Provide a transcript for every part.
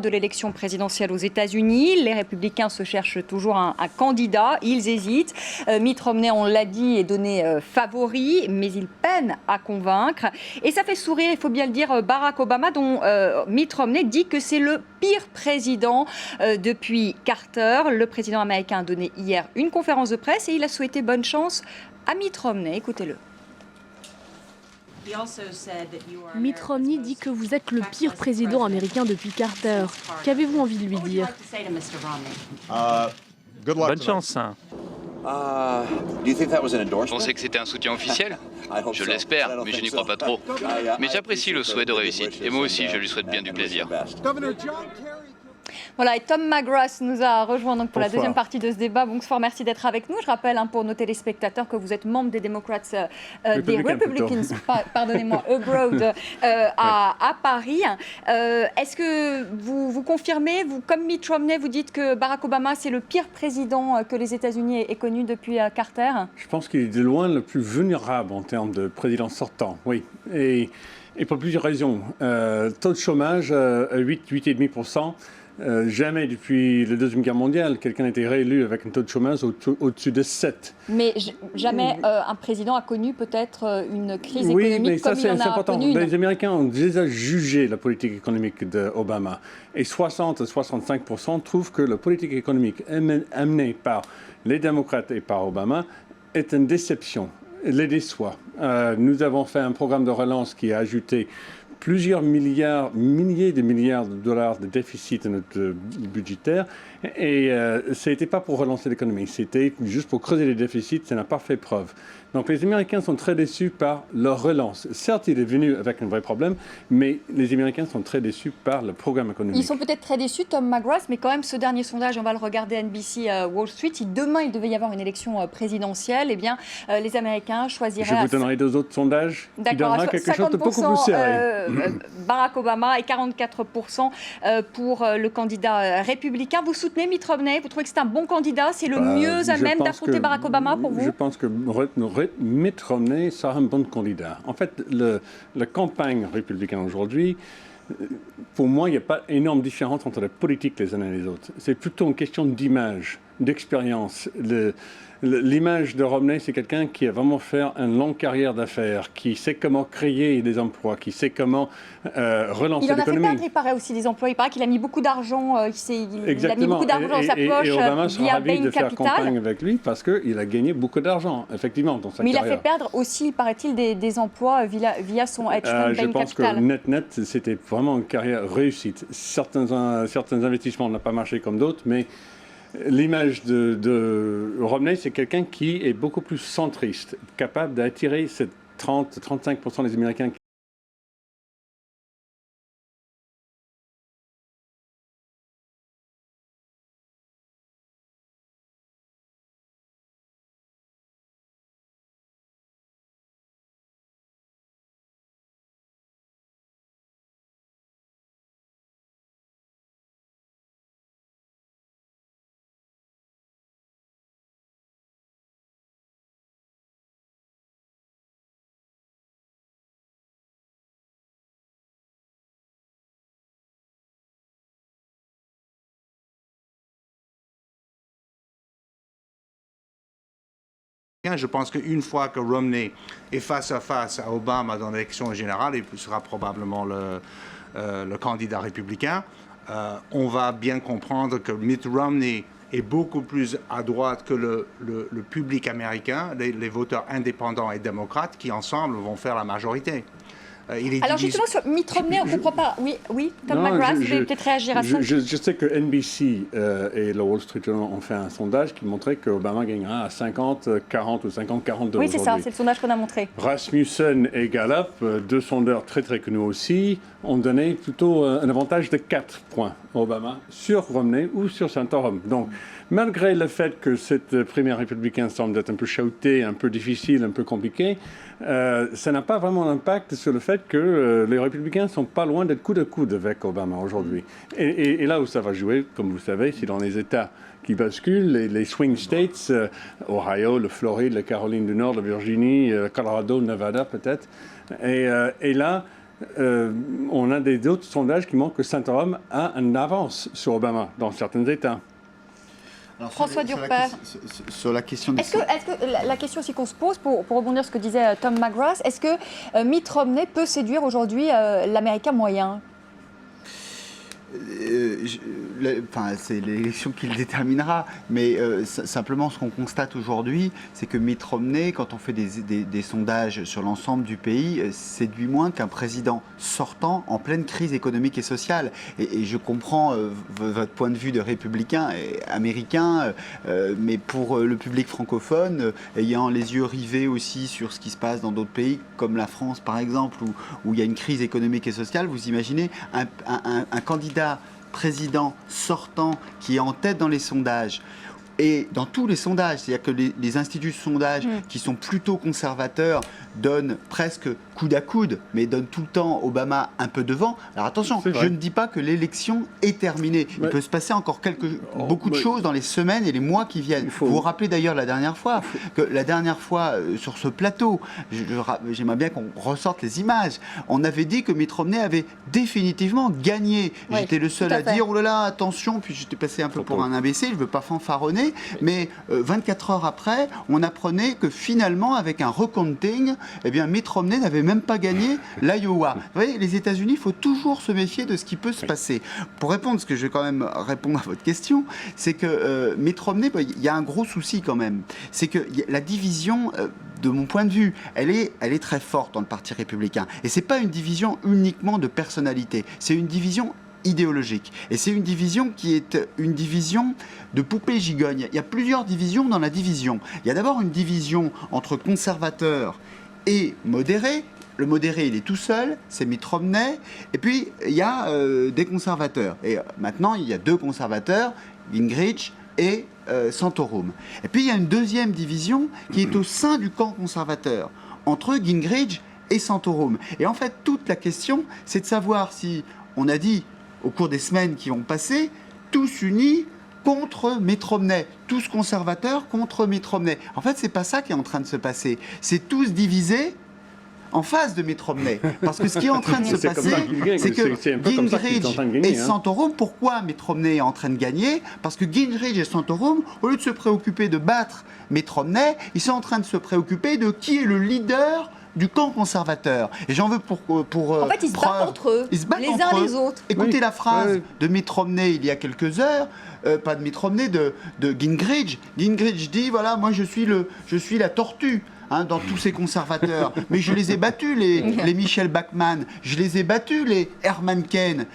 de l'élection présidentielle aux États-Unis. Les républicains se cherchent toujours un candidat. Ils hésitent. Mitt Romney, on l'a dit, est donné favori, mais il peine à convaincre. Et ça fait sourire, il faut bien le dire, Barack Obama, dont Mitt Romney dit que c'est le pire président depuis Carter. Le président américain a donné hier une conférence de presse et il a souhaité bonne chance à Mitt Romney. Écoutez-le. Mitt Romney dit que vous êtes le pire président américain depuis Carter. Qu'avez-vous envie de lui dire? Bonne chance. Vous pensez que c'était un soutien officiel? Je l'espère, mais je n'y crois pas trop. Mais j'apprécie le souhait de réussite. Et moi aussi, je lui souhaite bien du plaisir. Voilà, et Tom McGrath nous a rejoint donc pour Bonsoir. la deuxième partie de ce débat. Bonsoir, merci d'être avec nous. Je rappelle pour nos téléspectateurs que vous êtes membre des Democrats, des Republicans, pardonnez-moi, abroad à Paris. Est-ce que vous confirmez, vous, comme Mitt Romney, vous dites que Barack Obama, c'est le pire président que les États-Unis aient connu depuis Carter? Je pense qu'il est de loin le plus vulnérable en termes de président sortant, oui. Et pour plusieurs raisons. Taux de chômage à 8,5%. Jamais depuis la Deuxième Guerre mondiale, quelqu'un a été réélu avec un taux de chômage au-dessus de 7. Mais jamais un président a connu peut-être une crise Oui, économique mais ça, comme il en c'est a important. connu une. Les Américains ont déjà jugé la politique économique d'Obama. Et 60 à 65% trouvent que la politique économique amenée par les démocrates et par Obama est une déception, les déçoit. Nous avons fait un programme de relance qui a ajouté plusieurs milliers de milliards de dollars de déficit à notre budgétaire. Et ça n'était pas pour relancer l'économie, c'était juste pour creuser les déficits, ça n'a pas fait preuve. Donc les Américains sont très déçus par leur relance. Certes, il est venu avec un vrai problème, mais les Américains sont très déçus par le programme économique. Ils sont peut-être très déçus, Tom McGrath, mais quand même ce dernier sondage, on va le regarder à NBC Wall Street. Si demain il devait y avoir une élection présidentielle, eh bien les Américains choisiraient... Je vous donnerai deux autres sondages qui donnera quelque chose de beaucoup plus sérieux. Barack Obama et 44% pour le candidat républicain. Vous soutenez Mitt Romney? Vous trouvez que c'est un bon candidat? C'est le mieux à même d'affronter Barack Obama pour vous? Je pense que Mitt Romney sera un bon candidat. En fait, la campagne républicaine aujourd'hui, pour moi, il n'y a pas énorme différence entre la politique les uns et les autres. C'est plutôt une question d'image, d'expérience. L'image de Romney, c'est quelqu'un qui a vraiment fait une longue carrière d'affaires, qui sait comment créer des emplois, qui sait comment relancer l'économie. Il en a fait perdre, il paraît, aussi des emplois. Il paraît qu'il a mis beaucoup d'argent, il a mis beaucoup d'argent dans sa poche et Obama sera via ravi Bain de faire Capital. campagne avec lui parce qu'il a gagné beaucoup d'argent, effectivement, dans sa Mais carrière. il a fait perdre aussi, paraît-il, des emplois via son hedge fund Bain Je pense Capital. que net, c'était vraiment une carrière réussite. Certains investissements n'ont pas marché comme d'autres, mais l'image de Romney, c'est quelqu'un qui est beaucoup plus centriste, capable d'attirer ces 30-35% des Américains. Je pense qu'une fois que Romney est face à face à Obama dans l'élection générale, il sera probablement le candidat républicain, on va bien comprendre que Mitt Romney est beaucoup plus à droite que le public américain, les voteurs indépendants et démocrates qui ensemble vont faire la majorité. Alors justement, sur Mitt Romney, on ne comprend pas. Oui, Tom McGrath, vous voulez peut-être réagir à ça? Je sais que NBC et le Wall Street Journal ont fait un sondage qui montrait qu'Obama gagnera à 50-40 ou 50-42 Oui, c'est ça, aujourd'hui. c'est le sondage qu'on a montré. Rasmussen et Gallup, deux sondeurs très connus aussi, ont donné plutôt un avantage de 4 points à Obama sur Romney ou sur Santorum. Donc, malgré le fait que cette primaire républicaine semble être un peu chaoutée, un peu difficile, un peu compliquée, ça n'a pas vraiment d'impact sur le fait que les républicains ne sont pas loin d'être coude à coude avec Obama aujourd'hui. Et là où ça va jouer, comme vous savez, c'est dans les États qui basculent, les swing states, Ohio, le Floride, la Caroline du Nord, la Virginie, le Colorado, le Nevada peut-être. Et là, on a d'autres sondages qui montrent que Santorum a une avance sur Obama dans certains États. Alors, François Durper. Sur la question des... Est-ce que la question aussi qu'on se pose, pour rebondir sur ce que disait Tom McGrath, est-ce que Mitt Romney peut séduire aujourd'hui l'Américain moyen ? C'est l'élection qui le déterminera, mais simplement ce qu'on constate aujourd'hui, c'est que Mitt Romney, quand on fait des sondages sur l'ensemble du pays, séduit moins qu'un président sortant en pleine crise économique et sociale. Et je comprends votre point de vue de républicain et américain, mais pour le public francophone, ayant les yeux rivés aussi sur ce qui se passe dans d'autres pays, comme la France par exemple, où il y a une crise économique et sociale, vous imaginez un candidat président sortant qui est en tête dans les sondages et dans tous les sondages, c'est-à-dire que les instituts de sondage qui sont plutôt conservateurs donnent presque coude à coude, mais donnent tout le temps Obama un peu devant. Alors attention, je ne dis pas que l'élection est terminée. Il peut se passer encore beaucoup de choses dans les semaines et les mois qui viennent. Vous vous rappelez d'ailleurs la dernière fois, sur ce plateau, j'aimerais bien qu'on ressorte les images, on avait dit que Mitt Romney avait définitivement gagné. Oui, j'étais le seul à dire, oh là là, attention, puis j'étais passé un peu pour un imbécile, je ne veux pas fanfaronner, mais 24 heures après, on apprenait que finalement, avec un recounting, eh bien, Mitt Romney n'avait même pas gagné l'Iowa. Vous voyez, les États-Unis, il faut toujours se méfier de ce qui peut se passer. Pour répondre, parce que je vais quand même répondre à votre question, c'est que Mitt Romney, il y a un gros souci quand même. C'est que la division, de mon point de vue, elle est très forte dans le Parti républicain. Et ce n'est pas une division uniquement de personnalité, c'est une division idéologique. Et c'est une division qui est une division de poupée gigogne. Il y a plusieurs divisions dans la division. Il y a d'abord une division entre conservateurs et modérés. Le modéré, il est tout seul, c'est Mitt Romney. Et puis, il y a des conservateurs. Et maintenant, il y a deux conservateurs, Gingrich et Santorum. Et puis, il y a une deuxième division qui est au sein du camp conservateur, entre Gingrich et Santorum. Et en fait, toute la question, c'est de savoir si, on a dit, au cours des semaines qui ont passé, tous unis contre Mitt Romney, tous conservateurs contre Mitt Romney. En fait, c'est pas ça qui est en train de se passer. C'est tous divisés en face de Mitt Romney. Parce que ce qui est en train de se passer, c'est que Gingrich et Santorum, pourquoi Mitt Romney est en train de gagner? Parce que Gingrich et Santorum, au lieu de se préoccuper de battre Mitt Romney, ils sont en train de se préoccuper de qui est le leader du camp conservateur. Et j'en veux pour en fait, ils se battent entre eux, les uns les autres. Écoutez la phrase de Mitt Romney il y a quelques heures, pas de Mitt Romney, de Gingrich. Gingrich dit, voilà, moi je suis la tortue. Dans tous ces conservateurs. Mais je les ai battus, les Michel Bachmann, je les ai battus, les Herman Cain.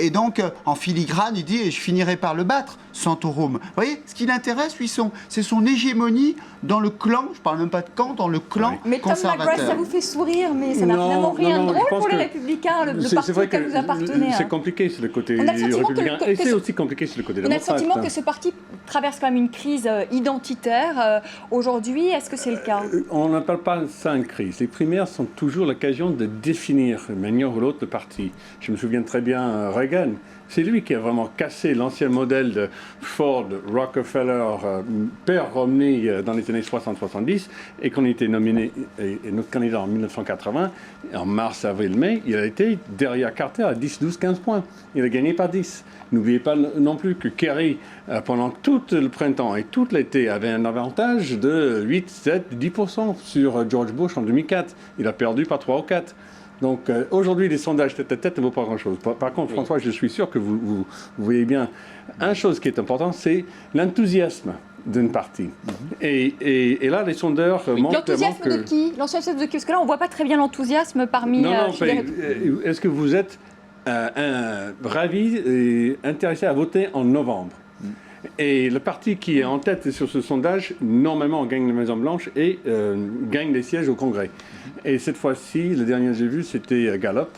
Et donc, en filigrane, il dit, et je finirai par le battre, Santorum. Vous voyez, ce qui l'intéresse, lui, c'est son hégémonie dans le clan, je ne parle même pas de camp, dans le clan mais conservateur. Tom McGrath, ça vous fait sourire, mais ça n'a finalement rien de drôle pour les Républicains, le parti auquel vous appartenez. C'est compliqué sur le côté républicain, et c'est aussi compliqué sur le côté démocrate. On a le sentiment que ce parti traverse quand même une crise identitaire. Aujourd'hui, est-ce que c'est le cas? On ne parle pas de ça une crise. Les primaires sont toujours l'occasion de définir d'une manière ou l'autre le parti. Je me souviens très bien Reagan. C'est lui qui a vraiment cassé l'ancien modèle de Ford, Rockefeller, père Romney dans les années 60-70 et qu'on était nominé et notre candidat en 1980, en mars, avril, mai, il a été derrière Carter à 10, 12, 15 points. Il a gagné par 10. N'oubliez pas non plus que Kerry, pendant tout le printemps et tout l'été, avait un avantage de 8, 7, 10% sur George Bush en 2004. Il a perdu par 3 ou 4. Donc aujourd'hui, les sondages tête à tête ne vaut pas grand-chose. Par contre, François, je suis sûr que vous voyez bien, une chose qui est importante, c'est l'enthousiasme d'une partie. Et là, les sondeurs montrent l'enthousiasme de qui? L'enthousiasme de qui? Parce que là, on ne voit pas très bien l'enthousiasme parmi... Est-ce que vous êtes ravis et intéressés à voter en novembre? Et le parti qui est en tête sur ce sondage, normalement, gagne la Maison-Blanche et gagne les sièges au Congrès. Et cette fois-ci, le dernier que j'ai vu, c'était Gallup.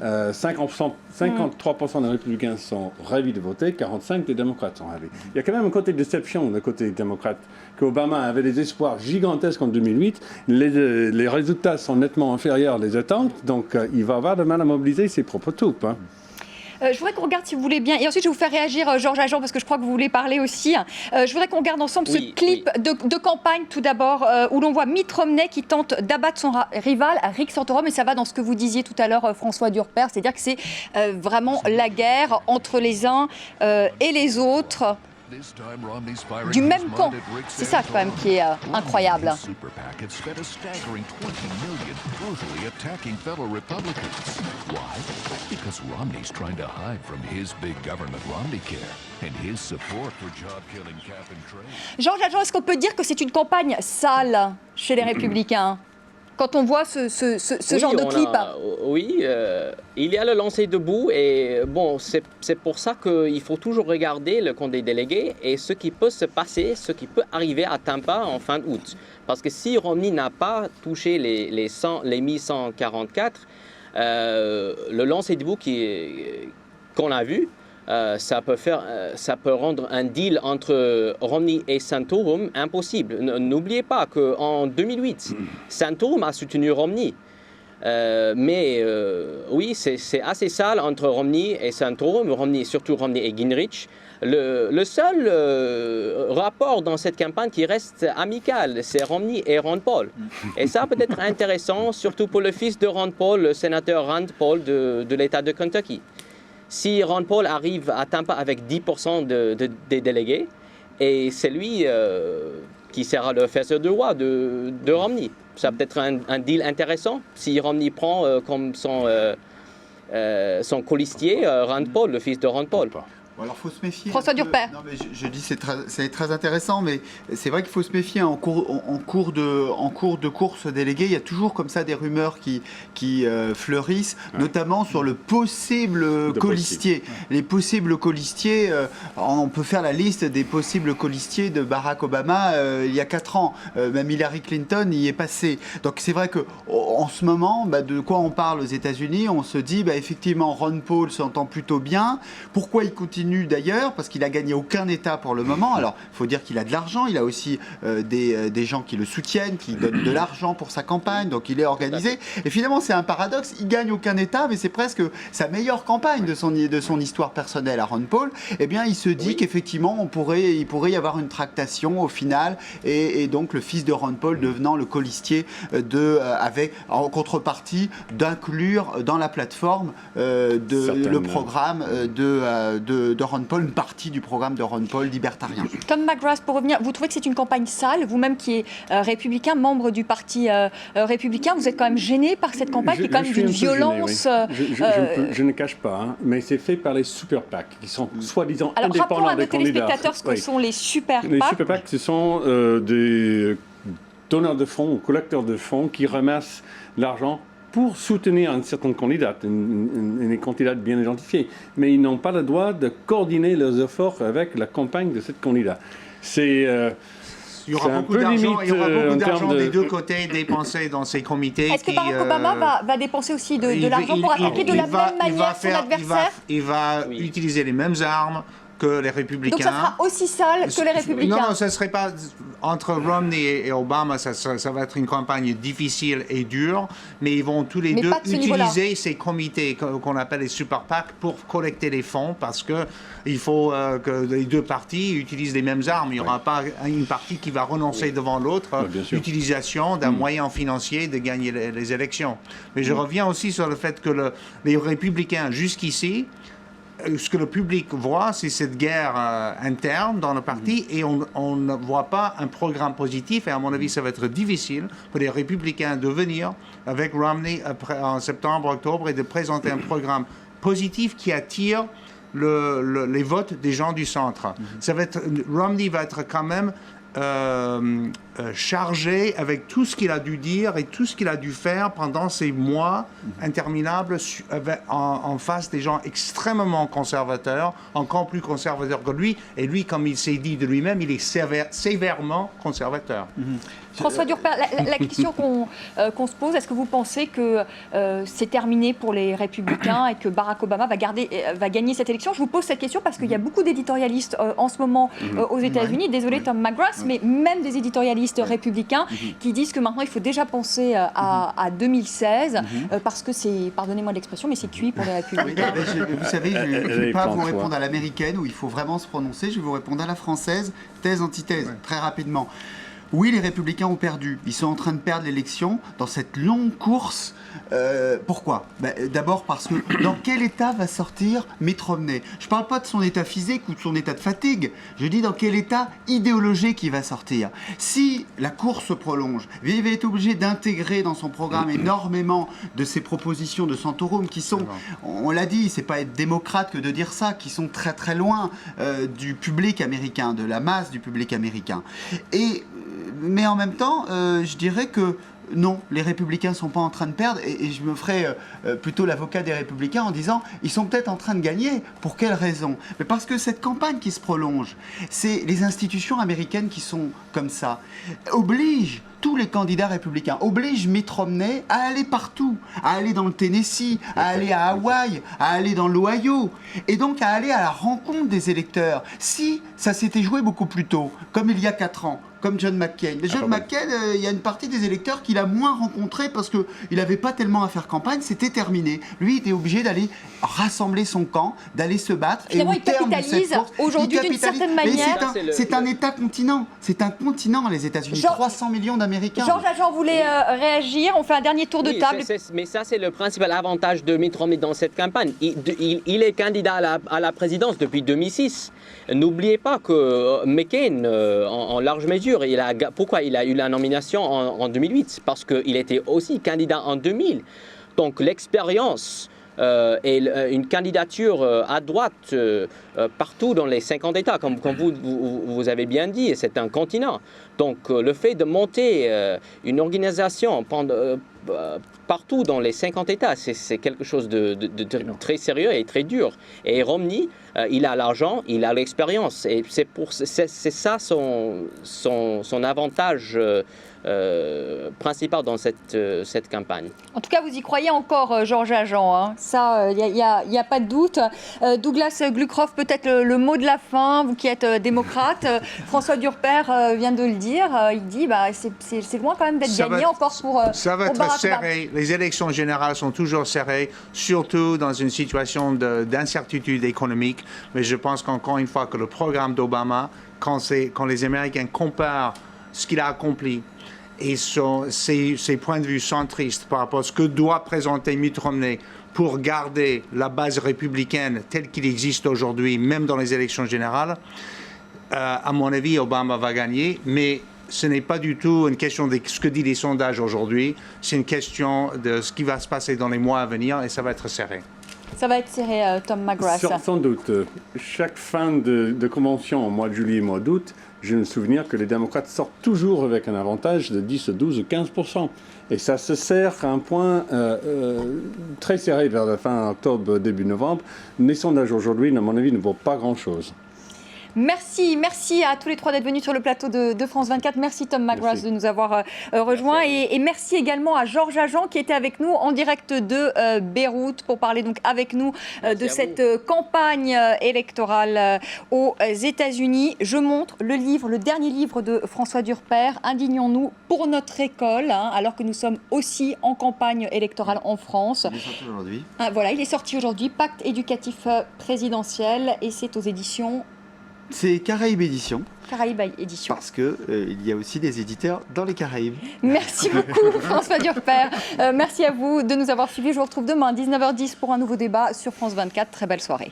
53% des républicains sont ravis de voter, 45% des démocrates sont ravis. Il y a quand même un côté de déception du côté démocrate, qu'Obama avait des espoirs gigantesques en 2008. Les résultats sont nettement inférieurs aux attentes, donc il va avoir de mal à mobiliser ses propres troupes. Je voudrais qu'on regarde, si vous voulez bien, et ensuite je vais vous faire réagir, Georges Ajon, parce que je crois que vous voulez parler aussi. Je voudrais qu'on regarde ensemble ce clip de campagne, tout d'abord, où l'on voit Mitt Romney qui tente d'abattre son rival, Rick Santorum, et ça va dans ce que vous disiez tout à l'heure, François Durper, c'est-à-dire que c'est vraiment la guerre entre les uns et les autres. Du même camp. C'est ça quand même qui est incroyable. Georges Ajon, est-ce qu'on peut dire que c'est une campagne sale chez les Républicains ? Quand on voit ce genre de clip. Oui, il y a le lancer debout et bon, c'est pour ça qu'il faut toujours regarder le compte des délégués et ce qui peut se passer, ce qui peut arriver à Tampa en fin d'août. Parce que si Romney n'a pas touché les 1144, le lancer debout qu'on a vu, ça peut rendre un deal entre Romney et Santorum impossible. N'oubliez pas qu'en 2008, Santorum a soutenu Romney. Mais oui, c'est assez sale entre Romney et Santorum, surtout Romney et Gingrich. Le seul rapport dans cette campagne qui reste amical, c'est Romney et Ron Paul. Et ça peut être intéressant, surtout pour le fils de Ron Paul, le sénateur Rand Paul de l'État de Kentucky. Si Ron Paul arrive à Tampa avec 10% des délégués, et c'est lui qui sera le faiseur de roi de Romney. Ça peut être un deal intéressant si Romney prend comme son colistier Rand Paul, le fils de Ron Paul. Alors, il faut se méfier. François Durper. Non, mais je dis c'est très intéressant, mais c'est vrai qu'il faut se méfier. En cours de course déléguée, il y a toujours comme ça des rumeurs qui fleurissent, notamment sur le possible colistier. Les possibles colistiers, on peut faire la liste des possibles colistiers de Barack Obama il y a 4 ans. Même Hillary Clinton y est passée. Donc c'est vrai qu'en ce moment, de quoi on parle aux États-Unis, on se dit effectivement Ron Paul s'entend plutôt bien. Pourquoi il continue d'ailleurs, parce qu'il n'a gagné aucun État pour le moment. Alors, il faut dire qu'il a de l'argent, il a aussi des gens qui le soutiennent, qui donnent de l'argent pour sa campagne, donc il est organisé. Et finalement, c'est un paradoxe, il gagne aucun État, mais c'est presque sa meilleure campagne de son histoire personnelle à Ron Paul. Eh bien, il se dit qu'effectivement, il pourrait y avoir une tractation au final, et donc le fils de Ron Paul devenant le colistier avec, en contrepartie, d'inclure dans la plateforme le programme de Ron Paul, une partie du programme de Ron Paul libertarien. Tom McGrath, pour revenir, vous trouvez que c'est une campagne sale, vous-même qui êtes républicain, membre du parti républicain, vous êtes quand même gêné par cette campagne qui est quand même d'une violence... Gêné, je ne cache pas, mais c'est fait par les super PAC, qui sont soi-disant indépendants des candidats. Alors, rappelons à nos téléspectateurs ce que sont les super PAC. Les super PAC, ce sont des donneurs de fonds ou collecteurs de fonds qui ramassent l'argent pour soutenir une certaine candidate, une candidate bien identifiée. Mais ils n'ont pas le droit de coordonner leurs efforts avec la campagne de cette candidate. Il y aura beaucoup d'argent des deux côtés dépensé dans ces comités. Est-ce que Barack Obama va dépenser aussi de l'argent pour attaquer de la même manière son adversaire ? Il va utiliser les mêmes armes que les républicains. Donc ça sera aussi sale que les républicains. Non, ça ne serait pas... Entre Romney et Obama, ça va être une campagne difficile et dure, mais ils vont tous les deux utiliser ces comités qu'on appelle les super PAC pour collecter les fonds, parce qu'il faut que les deux partis utilisent les mêmes armes. Il n'y aura pas une partie qui va renoncer devant l'autre. L'utilisation d'un moyen financier de gagner les élections. Mais je reviens aussi sur le fait que les républicains, jusqu'ici, ce que le public voit, c'est cette guerre interne dans le parti et on ne voit pas un programme positif. Et à mon avis, ça va être difficile pour les républicains de venir avec Romney en septembre, octobre et de présenter un programme positif qui attire les votes des gens du centre. Romney va être quand même chargé avec tout ce qu'il a dû dire et tout ce qu'il a dû faire pendant ces mois interminables en face des gens extrêmement conservateurs, encore plus conservateurs que lui. Et lui, comme il s'est dit de lui-même, il est sévèrement conservateur. François Durper, la question qu'on se pose, est-ce que vous pensez que c'est terminé pour les Républicains et que Barack Obama va gagner cette élection? Je vous pose cette question parce qu'il y a beaucoup d'éditorialistes en ce moment aux États-Unis. Désolé Tom McGrath, mais même des éditorialistes républicains qui disent que maintenant il faut déjà penser à 2016 parce que c'est, pardonnez-moi l'expression, mais c'est cuit pour les Républicains. Vous savez, je ne vais pas vous répondre à l'américaine où il faut vraiment se prononcer, je vais vous répondre à la française, thèse, antithèse, très rapidement. Oui, les Républicains ont perdu. Ils sont en train de perdre l'élection dans cette longue course. Pourquoi? D'abord parce que dans quel état va sortir Mitt Romney? Je ne parle pas de son état physique ou de son état de fatigue. Je dis dans quel état idéologique il va sortir. Si la course se prolonge, il va être obligé d'intégrer dans son programme énormément de ses propositions de Santorum qui sont, on l'a dit, c'est pas être démocrate que de dire ça, qui sont très très loin du public américain, de la masse du public américain. Mais en même temps, je dirais que non, les Républicains ne sont pas en train de perdre et je me ferai plutôt l'avocat des Républicains en disant ils sont peut-être en train de gagner. Pour quelle raison? Mais parce que cette campagne qui se prolonge, c'est les institutions américaines qui sont comme ça, obligent tous les candidats républicains, obligent Mitt Romney à aller partout, à aller dans le Tennessee, à aller à Hawaï, à aller dans l'Ohio, et donc à aller à la rencontre des électeurs. Si ça s'était joué beaucoup plus tôt, comme il y a 4 ans, comme John McCain. Mais John McCain, il y a une partie des électeurs qu'il a moins rencontrés parce qu'il n'avait pas tellement à faire campagne, c'était terminé. Lui, il était obligé d'aller rassembler son camp, d'aller se battre. Finalement, il capitalise aujourd'hui d'une certaine manière. C'est un État-continent. C'est un continent, les États-Unis. 300 millions d'Américains. Georges Agent voulait réagir. On fait un dernier tour de table. Mais ça, c'est le principal avantage de Mitt Romney dans cette campagne. Il est candidat à la présidence depuis 2006. N'oubliez pas que McCain, en large mesure, pourquoi il a eu la nomination en 2008? Parce qu'il était aussi candidat en 2000. Donc l'expérience et une candidature à droite partout dans les 50 États, comme vous avez bien dit, c'est un continent. Donc le fait de monter une organisation partout dans les 50 États, c'est quelque chose de très sérieux et très dur. Et Romney, il a l'argent, il a l'expérience. Et c'est ça son avantage principal dans cette campagne. En tout cas, vous y croyez encore, Georges Agent. Hein. Ça, il n'y a pas de doute. Douglas Gluckroft, peut-être le mot de la fin, vous qui êtes démocrate. François Durper vient de le dire. Il dit c'est loin quand même d'être gagné encore pour ça va être serré. Les élections générales sont toujours serrées, surtout dans une situation d'incertitude économique. Mais je pense qu'encore une fois que le programme d'Obama, quand les Américains comparent ce qu'il a accompli et ses points de vue centristes par rapport à ce que doit présenter Mitt Romney pour garder la base républicaine telle qu'il existe aujourd'hui, même dans les élections générales, à mon avis, Obama va gagner, mais ce n'est pas du tout une question de ce que disent les sondages aujourd'hui, c'est une question de ce qui va se passer dans les mois à venir et ça va être serré. Ça va être serré, Tom McGrath. Sans doute. Chaque fin de convention au mois de juillet et mois d'août, j'ai le souvenir que les démocrates sortent toujours avec un avantage de 10, 12 ou 15%. Et ça se serre à un point très serré vers la fin octobre, début novembre. Les sondages aujourd'hui, à mon avis, ne vaut pas grand-chose. Merci à tous les trois d'être venus sur le plateau de France 24. Merci Tom McGrath de nous avoir rejoints. Et merci également à Georges Agent qui était avec nous en direct de Beyrouth pour parler donc avec nous de cette campagne électorale aux États-Unis. Je montre le dernier livre de François Durper, Indignons-nous pour notre école, alors que nous sommes aussi en campagne électorale en France. Il est sorti aujourd'hui. Voilà, il est sorti aujourd'hui, Pacte éducatif présidentiel, et c'est aux éditions... C'est Caraïbes Éditions. Caraïbes Éditions. Parce qu'il y a aussi des éditeurs dans les Caraïbes. Merci beaucoup François Durper. Merci à vous de nous avoir suivis. Je vous retrouve demain à 19h10 pour un nouveau débat sur France 24. Très belle soirée.